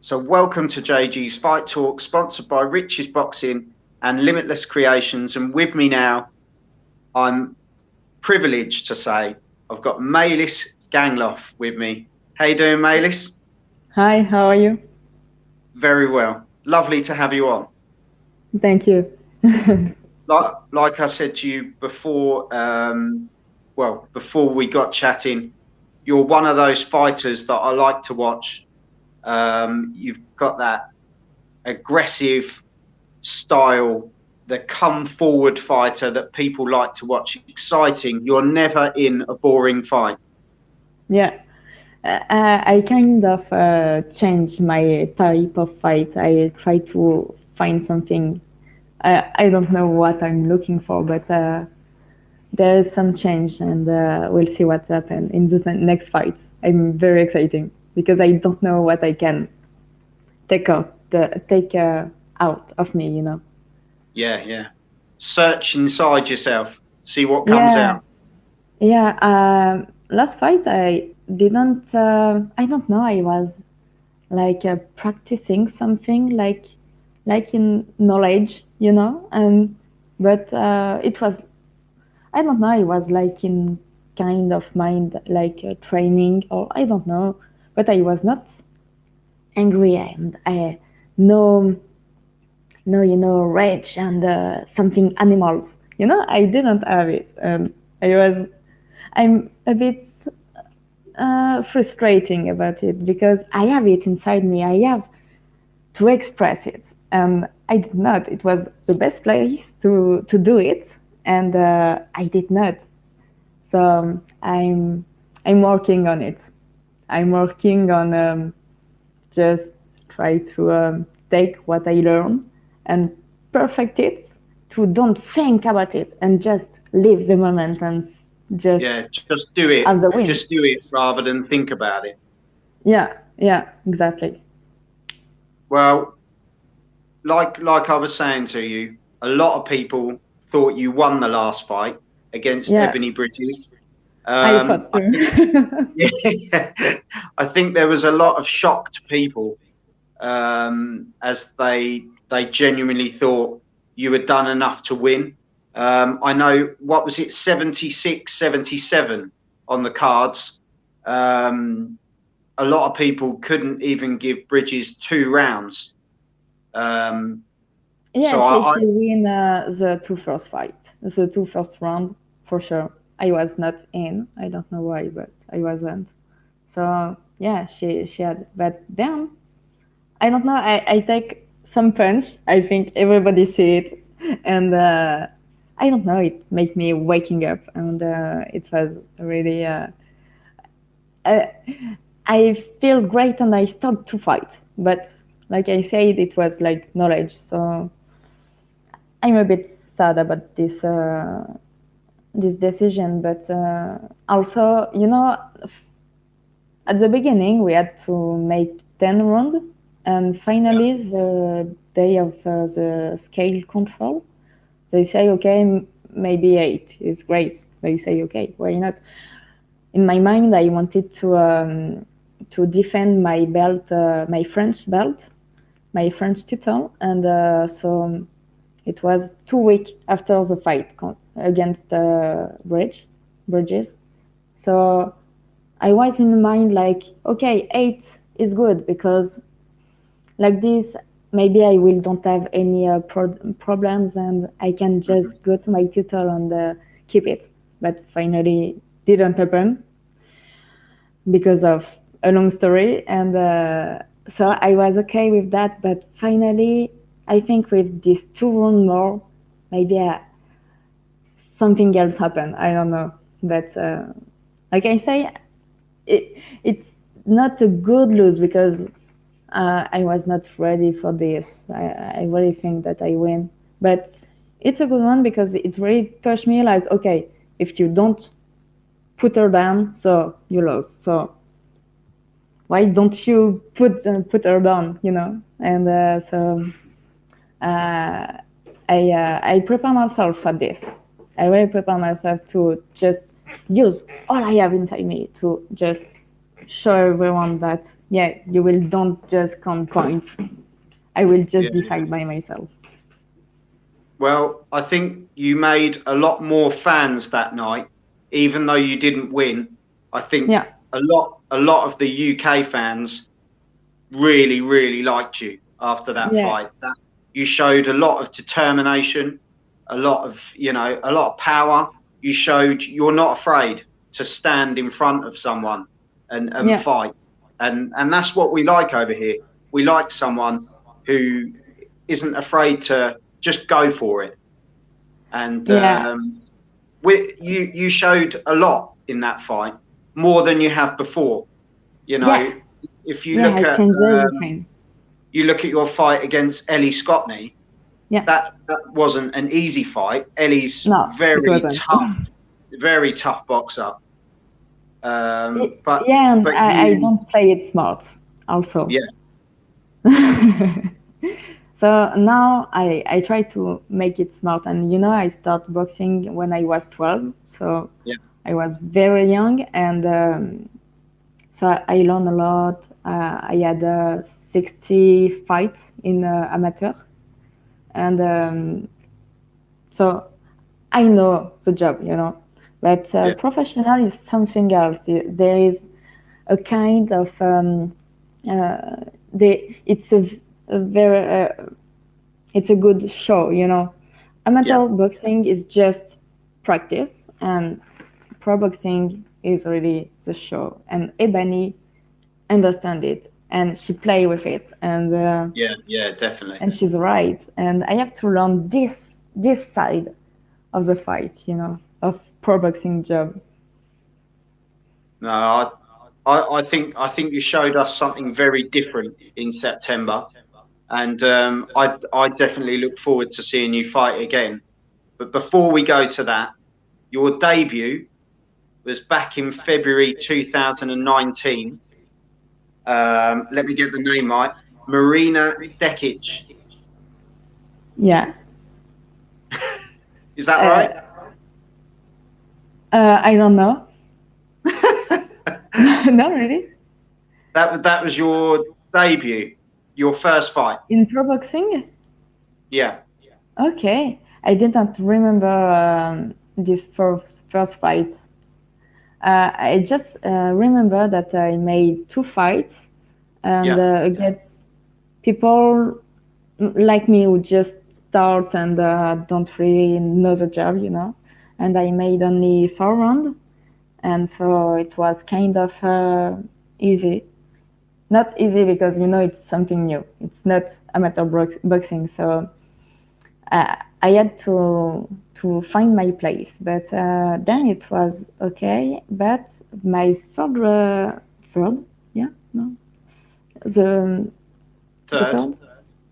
So welcome to JG's Fight Talk, sponsored by Rich's Boxing and Limitless Creations. And with me now, I'm privileged to say I've got Mailys Gangloff with me. How you doing, Mailys? Hi, how are you? Very well. Lovely to have you on. Thank you. Like I said to you before, before we got chatting, you're one of those fighters that I like to watch. You've got that aggressive style, the come forward fighter that people like to watch. Exciting. You're never in a boring fight. Yeah, I kind of changed my type of fight. I try to find something. I don't know what I'm looking for, but there is some change, and we'll see what happens in the next fight. I'm very excited because I don't know what I can take out of me. Yeah, yeah. Search inside yourself, see what comes Yeah, out. yeah. Last fight I didn't. I don't know. I was like practicing something like in knowledge, and but it was, I don't know, it was like in kind of mind like training, or I don't know, but I was not angry, and I no no rage and something animals, I didn't have it, and I'm a bit frustrating about it because I have it inside me. I have to express it, and I did not. It was the best place to do it, and I did not. So I'm working on it. I'm working on just try to take what I learn and perfect it, to don't think about it and just live the moment and just Yeah, just do it. have the win. Just do it rather than think about it. Yeah, exactly. Well, like I was saying to you, a lot of people thought you won the last fight against Yeah, Ebanie Bridges. I thought I think, too. yeah, I think there was a lot of shocked people, as they genuinely thought you had done enough to win. I know, what was it, 76, 77 on the cards. A lot of people couldn't even give Bridges 2 rounds. Um, Yeah, so she win the two first fight, the two first round for sure. I was not in. I don't know why, but I wasn't. So yeah, she had. But then I don't know. I take some punch. I think everybody see it, and I don't know. It made me waking up, and it was really. I, I feel great, and I start to fight. But like I said, it was like knowledge. So I'm a bit sad about this decision, but also, at the beginning we had to make 10 rounds, and yeah, finally the day of the scale control, they say, okay, maybe 8 is great. They say, okay, why not? In my mind, I wanted to defend my belt, my French belt, my French title, and so it was 2 weeks after the fight against Bridges. So I was in mind like, okay, 8 is good because like this, maybe I will don't have any problems, and I can mhm, just go to my title and keep it. But finally, didn't happen because of a long story, and so I was okay with that. But finally, I think with these 2 rounds more, maybe something else happened. I don't know, but like I say, it's not a good lose because I was not ready for this. I really think that I win, but it's a good one because it really pushed me. Like, okay, if you don't put her down, so you lose. So why don't you put her down? And so I prepare myself for this. I really prepare myself to just use all I have inside me to just show everyone that yeah, you will don't just count points. I will just Yeah. decide by myself. Well, I think you made a lot more fans that night, even though you didn't win. I think Yeah, a lot of the UK fans really, really liked you after that yeah, fight. That you showed a lot of determination, a lot of power. You showed you're not afraid to stand in front of someone and yeah, fight. And that's what we like over here. We like someone who isn't afraid to just go for it. And yeah, you showed a lot in that fight, more than you have before. You yeah, know, if yeah. I changed everything. you look at your fight against Ellie Scotney, Yeah, that wasn't an easy fight. Ellie's no, it wasn't. very tough boxer. But Yeah, and I you, don't play it smart also. yeah, So now I try to make it smart. And I started boxing when I was 12. So yeah, I was very young. And so I learned a lot. I had 60 fights in amateur. And so I know the job. But yeah, professional is something else. There is a kind of it's a very it's a good show. yeah, Amateur boxing is just practice, and pro boxing is really the show. And Ebony understand it, and she play with it, yeah, yeah, definitely. and she's right. And I have to learn this side of the fight, of pro boxing job. No, I think you showed us something very different in September, and I definitely look forward to seeing you fight again. But before we go to that, your debut was back in February 2019. Let me get the name right. Marina Dekic. Yeah. Is that right? Uh, I don't know. No, really. That was your debut, your first fight. In pro boxing? Yeah, Okay. I didn't remember this first fight. I just remember that I made two fights and yeah, against people like me who just start and don't really know the job. And I made only 4 rounds, and so it was kind of easy. Not easy because it's something new. It's not amateur boxing, so I had to find my place. But then it was okay. But my third, yeah, no, the the third. third,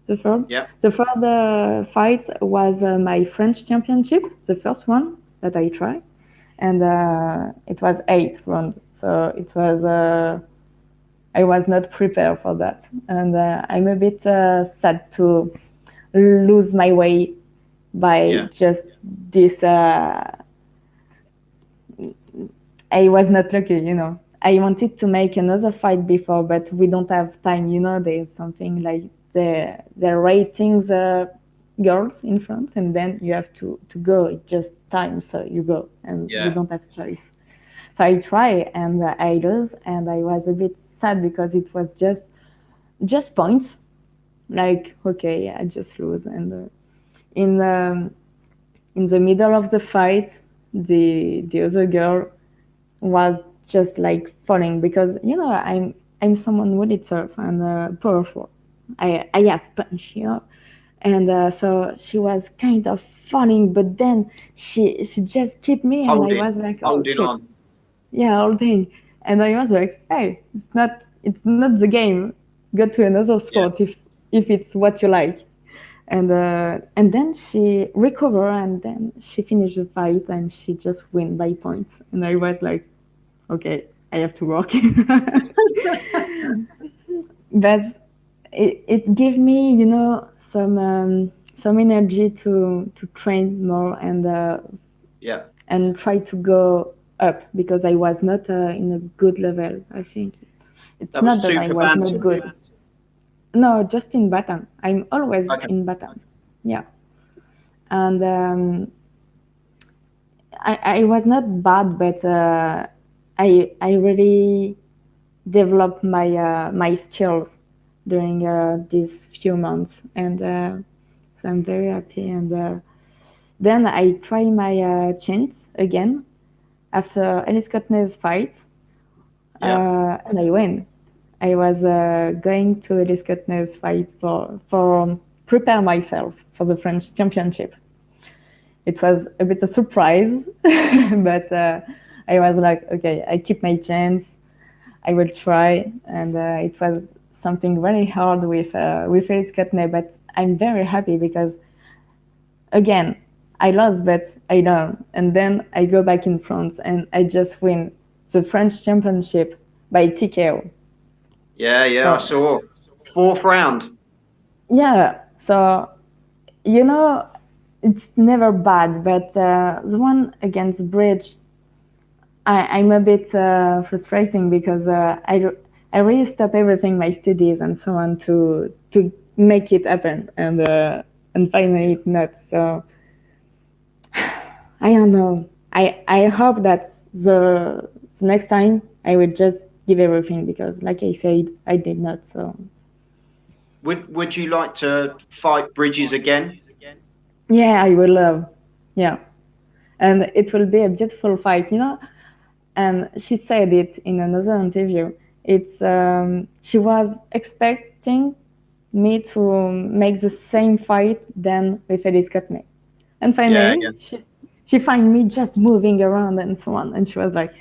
the third, Yeah, the third fight was my French championship, the first one that I tried, and it was 8 rounds. So it was. I was not prepared for that, and I'm a bit sad to lose my way by yeah, just this. I was not lucky. I wanted to make another fight before, but we don't have time. There's something like the ratings girls in France, and then you have to go. It's just time, so you go, and we yeah, don't have choice. So I try, and I lose, and I was a bit sad because it was just points. Like, okay, I just lose, and in in the middle of the fight, the other girl was just like falling because I'm someone really tough and powerful. I have punch. And so she was kind of falling, but then she just kept me, and I holding, was like, oh holding shit, on. yeah, all day. And I was like, hey, it's not the game. Go to another Yeah, sport if it's what you like. And then she recovered, and then she finished the fight, and she just win by points. And I was like, okay, I have to work. But it gave me, some energy to train more yeah, and try to go up because I was not in a good level, I think. It's That was not that I super was not bantam. good. No, just in Batam. I'm always Okay. in Batam. Yeah. And I was not bad, but I really developed my skills during these few months, and so I'm very happy. And then I try my chance again after Alice Cotney's fight, Yeah. and I win. I was going to Alice Cotney's fight for prepare myself for the French Championship. It was a bit of surprise, but I was like, okay, I keep my chance. I will try, and it was something very hard with Alice Cotney, but I'm very happy because again, I lost, but I learn, and then I go back in France and I just win the French Championship by TKO. Yeah, yeah, I So saw. Fourth round. yeah, so you know, it's never bad, but the one against Bridge, I'm a bit frustrating because I really stop everything, my studies and so on, to make it happen, and finally it not. So I don't know. I hope that the next time I will just give everything because, like I said, I did not. So Would you like to fight Bridges again? yeah, I will love. Yeah, and it will be a beautiful fight, you know. And she said it in another interview. It's she was expecting me to make the same fight than with Elise Cotney, and Yeah, finally yeah. she find me just moving around and so on, and she was like,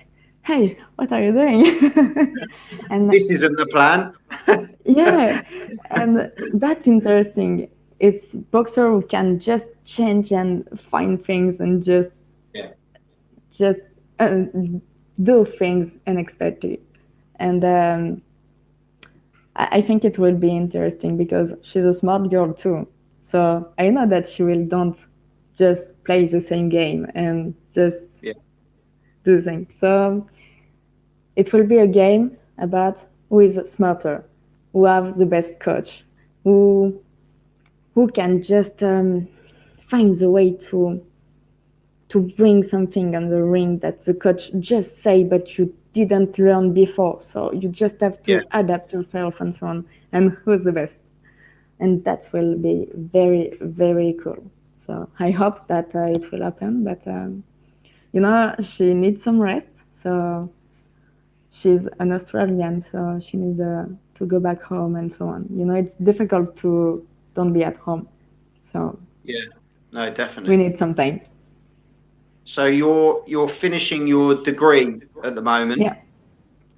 "Hey, what are you doing?" And This isn't the plan. yeah, and that's interesting. It's boxer who can just change and find things and Yeah. just uh, do things unexpectedly. And I think it will be interesting because she's a smart girl too. So I know that she will don't just play the same game and just Yeah. do things. So it will be a game about who is smarter, who have the best coach, who who can just find the way to bring something on the ring that the coach just say but you didn't learn before, so you just have Yeah. to adapt yourself and so on, and who's the best. And that will be very very cool. So I hope that it will happen, but you know, she needs some rest, so she's an Australian, so she needs to go back home and so on. You know, it's difficult to don't be at home, so Yeah. No, we definitely. need some time. So you're finishing your degree at the moment. Yeah,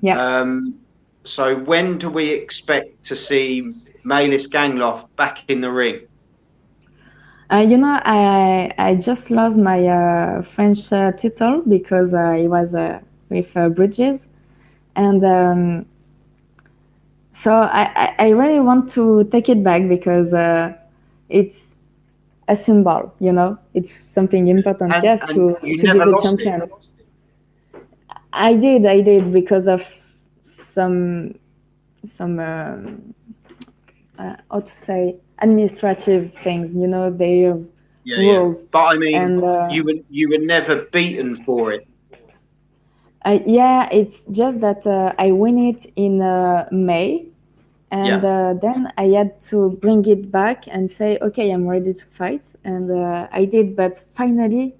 yeah. So when do we expect to see Mailys Gangloff back in the ring? You know, I just lost my French title because it was with Bridges, and so I really want to take it back because it's a symbol. You know, it's something important. You have And you to be never the lost it. champion. I did because of some how to say administrative things. You know, there's Yeah, yeah. rules, But I mean, and you were never beaten for it. yeah, it's just that I win it in May, and Yeah. then I had to bring it back and say, okay, I'm ready to fight, and I did. But finally,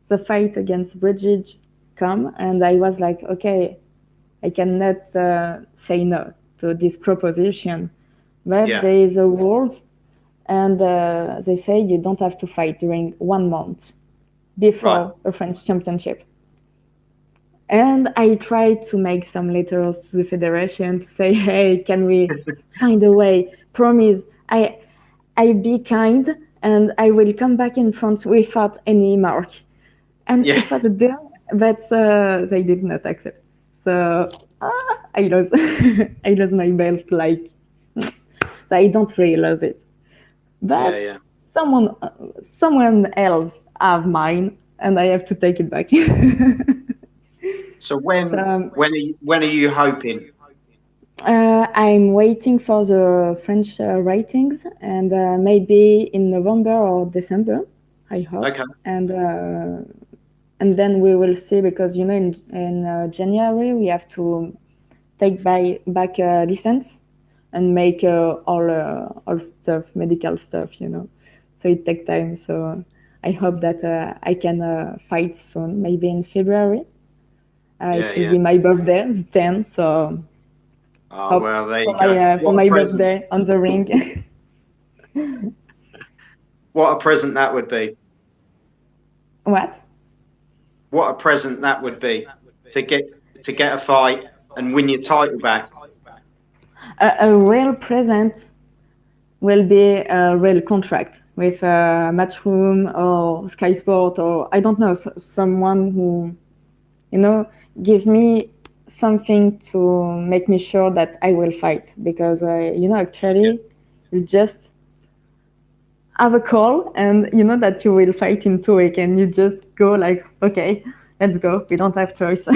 the fight against Bridges come, and I was like, okay, I cannot say no to this proposition, but Yeah. there is a rules, and they say you don't have to fight during 1 month Right. before a French championship. And I tried to make some letters to the federation to say, hey, can we find a way? Promise, I be kind and I will come back in France without any mark. And Yeah. it was a deal, but they did not accept. So I lost, I lost my belt. Like I don't really lose it, Yeah, but yeah. someone else have mine, and I have to take it back. So So when are you hoping? I'm waiting for the French ratings, and maybe in November or December, I hope. Okay. And then we will see, because in January we have to take back a license and make all stuff, medical stuff. So it takes time. So I hope that I can fight soon, maybe in February. Yeah, It will yeah. be my birthday, the 10th. So Oh, hope well, there for you go. for What a my present. birthday on the ring. What a present that would be. What? What a present that would be to get to get a fight and win your title back. A real present will be a real contract with Matchroom or Sky Sport, or I don't know, someone who, you know, give me something to make me sure that I will fight. Because, Yeah. actually, you just have a call and you know that you will fight in 2 weeks, and you just go like, okay, let's go. We don't have choice.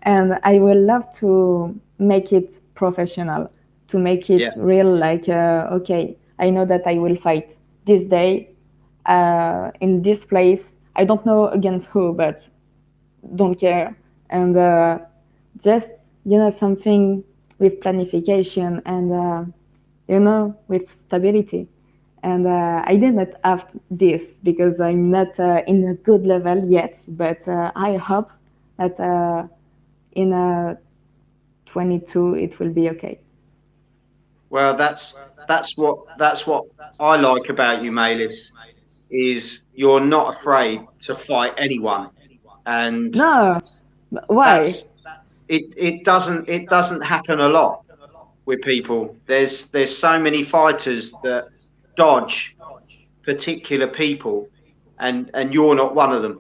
And I will love to make it professional, to make Yeah. it real. Like, okay, I know that I will fight this day in this place. I don't know against who, but don't care. And just something with planification, and with stability. And I didn't have this because I'm not in a good level yet, but I hope that in 22 it will be okay. Well, that's what I like about you, Mailys, is you're not afraid to fight anyone, and No, why? that's it doesn't happen a lot with people. There's so many fighters that dodge particular people, and you're not one of them.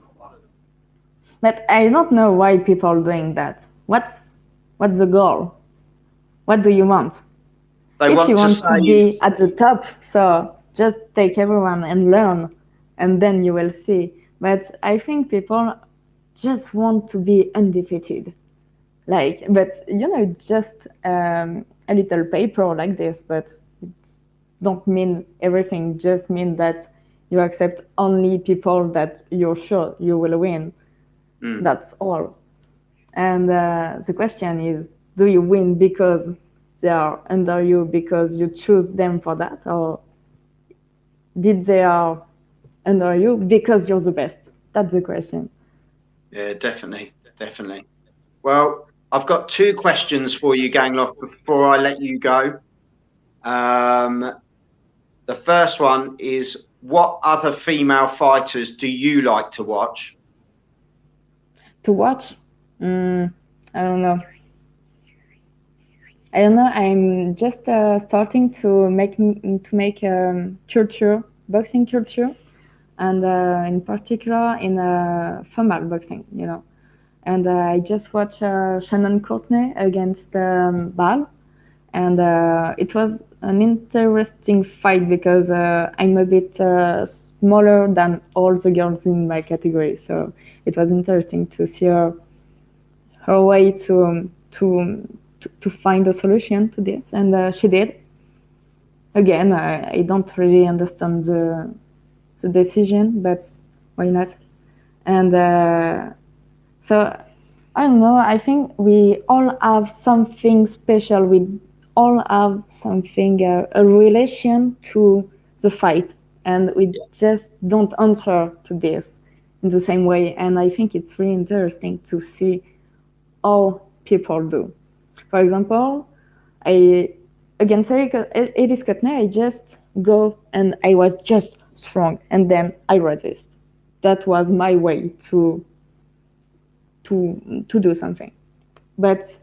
But I don't know why people are doing that. What's the goal? What do you want? They If you want to want to say, be at the top, so just take everyone and learn, and then you will see. But I think people just want to be undefeated. Like, but just a little paper like this, but it don't mean everything. Just mean that you accept only people that you're sure you will win. mm, That's all. And the question is, do you win because they are under you, because you choose them for that, or did they are under you because you're the best? That's the question. yeah, definitely, definitely. Well, I've got two questions for you, Gangloff, before I let you go. Um, the first one is, what other female fighters do you like to watch? To watch, I don't know. I don't know. I'm just starting to make culture, boxing culture, and in particular in female boxing. And I just watched Shannon Courtney against Bal, and it was an interesting fight because I'm a bit smaller than all the girls in my category, so it was interesting to see her way to find a solution to this, and she did. Again, I don't really understand the decision, but why not? And so I don't know. I think we all have something special. We all have something, a relation to the fight, and we just don't answer to this in the same way. And I think it's really interesting to see how people do. For example, I against Elise Kotner, I just go and I was just strong, and then I resist. That was my way to do something. But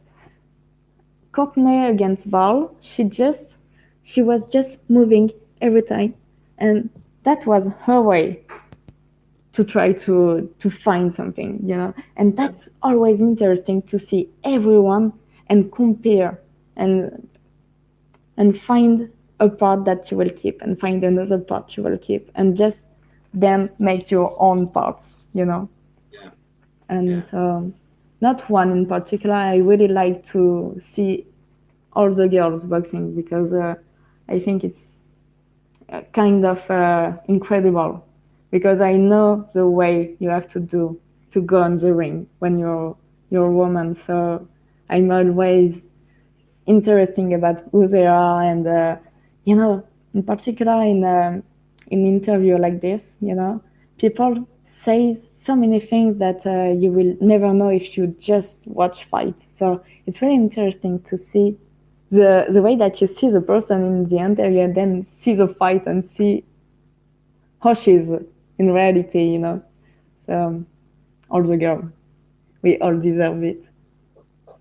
Courtney against Ball, she was just moving every time, and that was her way to try to find something. And Yeah, that's always interesting to see everyone and compare, and find a part that you will keep and find another part you will keep, and just then make your own parts. yeah, And yeah. so not one in particular. I really like to see all the girls boxing because I think it's kind of incredible because I know the way you have to do to go on the ring when you're a woman. So I'm always interesting about who they are, and in particular in interview like this, people say so many things that you will never know if you just watch fight. So it's very interesting to see the way that you see the person in the interview and then see the fight and see how she's in reality. So all the girls, we all deserve it.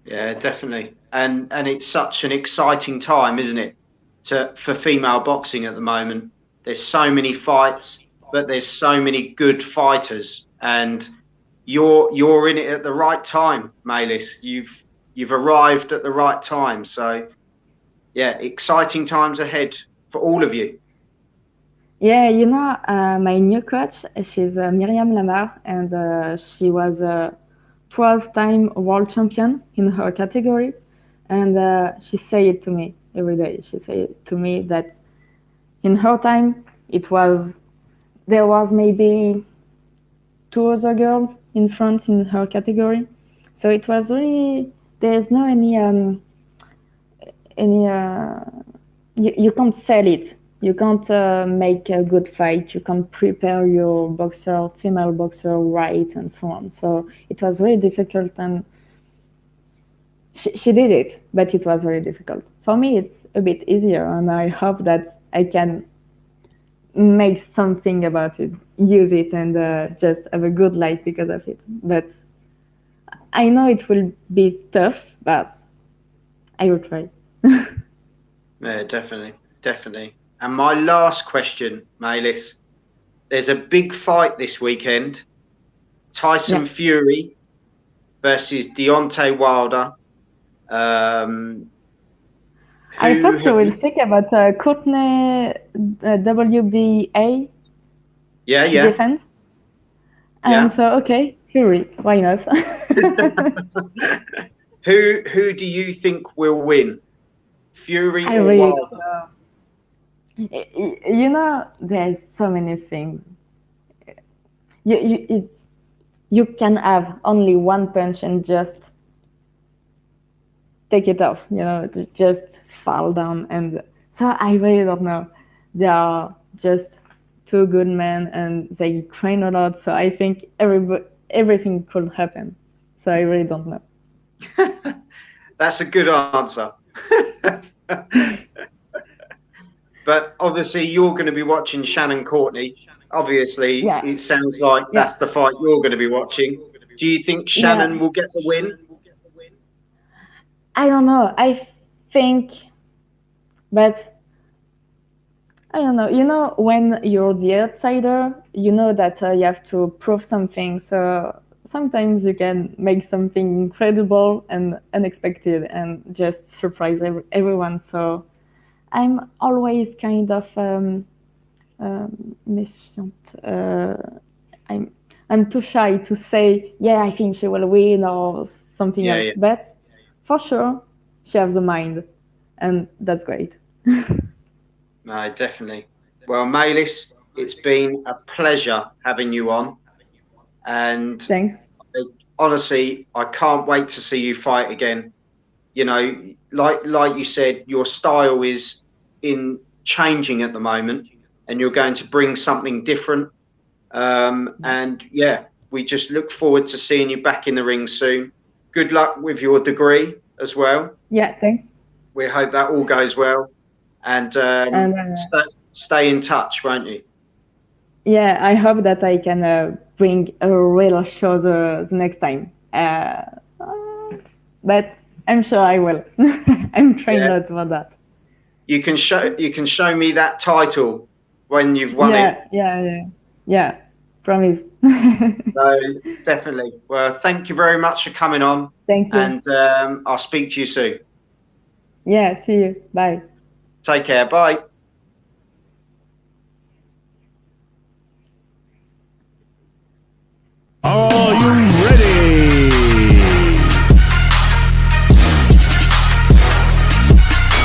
Yeah, definitely. And it's such an exciting time, isn't it, for female boxing at the moment. There's so many fights, but there's so many good fighters, and you're in it at the right time, Mailys. You've arrived at the right time. So yeah, exciting times ahead for all of you. Yeah, my new coach, she's Myriam Lamar, and she was a 12-time world champion in her category. And she say it to me every day. She say it to me that in her time, there was maybe 2 other girls in front in her category. So it was really, there's no you can't sell it. You can't make a good fight. You can't prepare your female boxer right, and so on. So it was really difficult, and she did it, but it was very difficult. For me, it's a bit easier, and I hope that I can make something about it, use it, and just have a good life because of it. But I know it will be tough, but I will try. Yeah, definitely. And my last question, Mailys, there's a big fight this weekend. Tyson Fury versus Deontay Wilder. I thought you will speak about Courtney WBA defense. And so, okay, Fury, why not? Who do you think will win? Fury or Wilder? There's so many things. You can have only one punch and just take it off, just fall down. And so I really don't know. They are just two good men and they train a lot. So I think everything could happen. So I really don't know. That's a good answer. But obviously you're going to be watching Shannon Courtney. Obviously, It sounds like that's the fight you're going to be watching. Do you think Shannon will get the win? I don't know. I think, but I don't know. When you're the outsider, you know that you have to prove something. So sometimes you can make something incredible and unexpected and just surprise everyone. So I'm always kind of méfiante. I'm too shy to say, I think she will win or something else. Yeah. But for sure, she has the mind, and that's great. No, definitely. Well, Mailys, it's been a pleasure having you on. And thanks. Honestly, I can't wait to see you fight again. Like you said, your style is in changing at the moment, and you're going to bring something different. And we just look forward to seeing you back in the ring soon. Good luck with your degree as well. Yeah, thanks. We hope that all goes well, and stay in touch, won't you? Yeah, I hope that I can bring a real show the next time. But I'm sure I will. I'm trying out for that. You can show me that title when you've won it. Yeah. Promise. So definitely. Well, thank you very much for coming on. Thank you. And I'll speak to you soon. Yeah, see you. Bye. Take care. Bye.